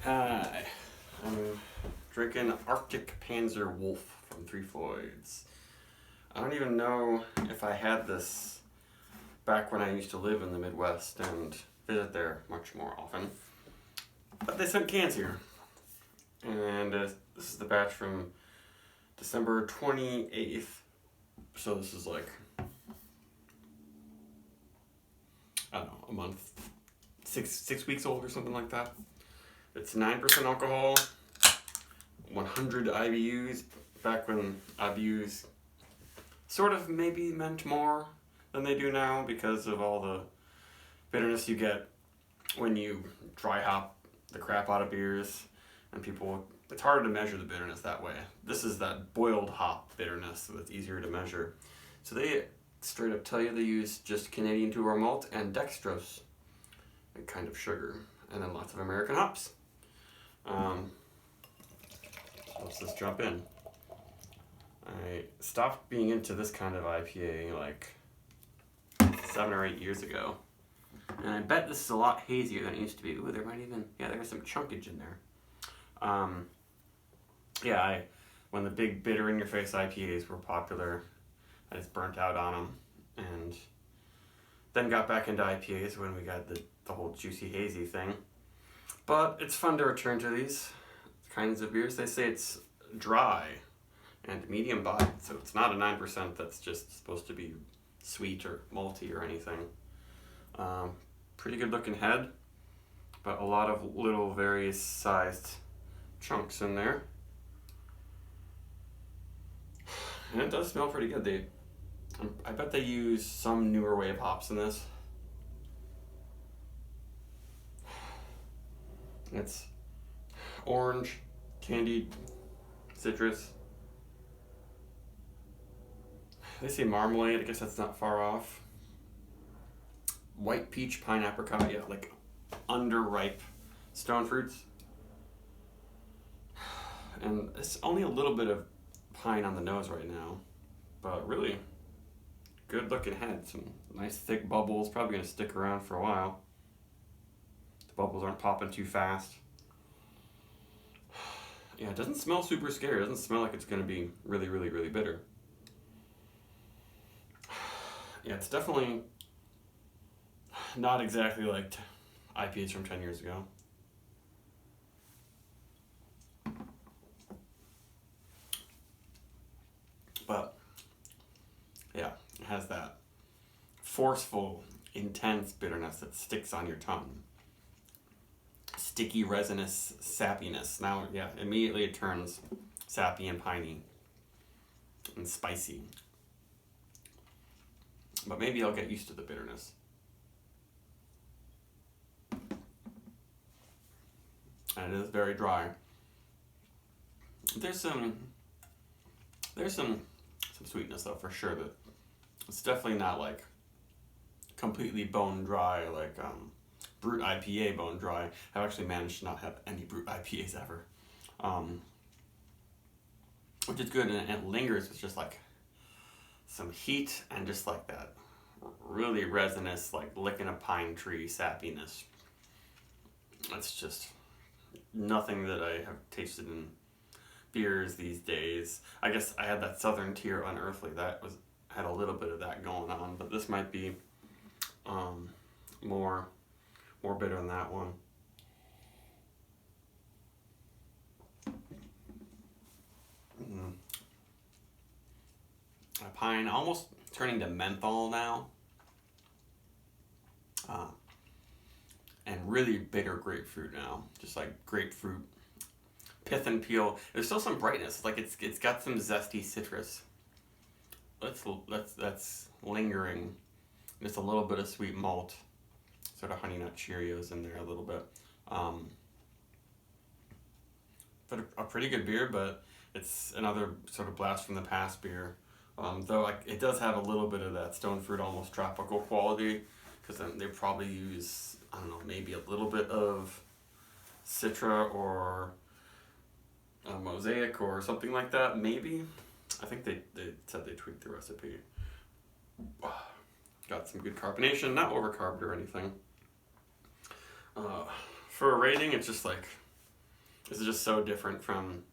Hi, I'm drinking Arctic Panzer Wolf from Floyds. I don't even know if I had this back when I used to live in the Midwest and visit there much more often. But they sent cans here. And this is the batch from December 28th. So this is like, I don't know, a month, six weeks old or something like that. It's 9% alcohol, 100 IBUs, back when IBUs sort of maybe meant more than they do now because of all the bitterness you get when you dry hop the crap out of beers, and it's harder to measure the bitterness that way. This is that boiled hop bitterness, so it's easier to measure. So they straight up tell you they use just Canadian 2-row malt and dextrose, and kind of sugar, and then lots of American hops. Let's just jump in. I stopped being into this kind of IPA like 7 or 8 years ago. And I bet this is a lot hazier than it used to be. Ooh, there's some chunkage in there. When the big bitter in your face IPAs were popular, I just burnt out on them. And then got back into IPAs when we got the whole juicy hazy thing. But it's fun to return to these kinds of beers. They say it's dry and medium bodied, so it's not a 9% that's just supposed to be sweet or malty or anything. Pretty good looking head, but a lot of little various sized chunks in there. And it does smell pretty good. I bet they use some newer wave hops in this. It's orange, candied citrus. They say marmalade, I guess that's not far off. White peach, pine apricot, yeah, like underripe stone fruits. And it's only a little bit of pine on the nose right now, but really good looking head. Some nice thick bubbles, probably gonna stick around for a while. The bubbles aren't popping too fast. Yeah, it doesn't smell super scary. It doesn't smell like it's gonna be really, really, really bitter. Yeah, it's definitely not exactly like IPAs from 10 years ago. But, yeah, it has that forceful, intense bitterness that sticks on your tongue. Sticky, resinous sappiness. Now, yeah, immediately it turns sappy and piney and spicy. But maybe I'll get used to the bitterness. And it is very dry. There's some sweetness though, for sure, but it's definitely not like completely bone dry like Brut IPA bone dry. I've actually managed to not have any Brut IPAs ever, which is good, and it lingers with just like some heat and just like that really resinous, like licking a pine tree sappiness. It's just nothing that I have tasted in beers these days. I guess I had that Southern Tier Unearthly that had a little bit of that going on, but this might be more bitter than that one. Pine almost turning to menthol now. And really bitter grapefruit now. Just like grapefruit pith and peel. There's still some brightness. Like it's got some zesty citrus. That's lingering. Just a little bit of sweet malt, sort of honey nut Cheerios in there a little bit. But a pretty good beer, but it's another sort of blast from the past beer. Though it does have a little bit of that stone fruit, almost tropical quality, because then they probably use, I don't know, maybe a little bit of Citra or a Mosaic or something like that, maybe. I think they said they tweaked the recipe. Got some good carbonation, not overcarbed or anything. For a rating, it's just like This is just so different from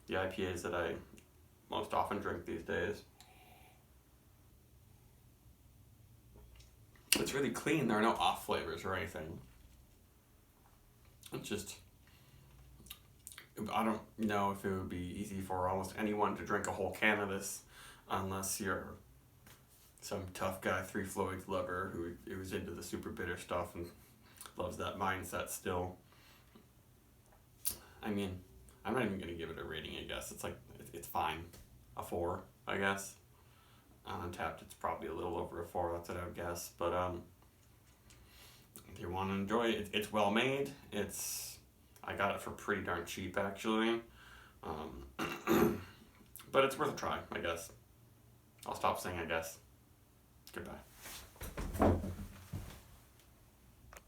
the IPAs that I most often drink these days. It's really clean. There are no off flavors or anything. It's just, I don't know if it would be easy for almost anyone to drink a whole can of this unless you're some tough guy, Three Floyds lover who is into the super bitter stuff and loves that mindset still. I mean, I'm not even going to give it a rating, I guess. It's like, it's fine. A 4, I guess. On Untappd, it's probably a little over a 4, that's what I would guess. But if you want to enjoy it, it's well made. I got it for pretty darn cheap, actually. But it's worth a try, I guess. I'll stop saying I guess. Goodbye.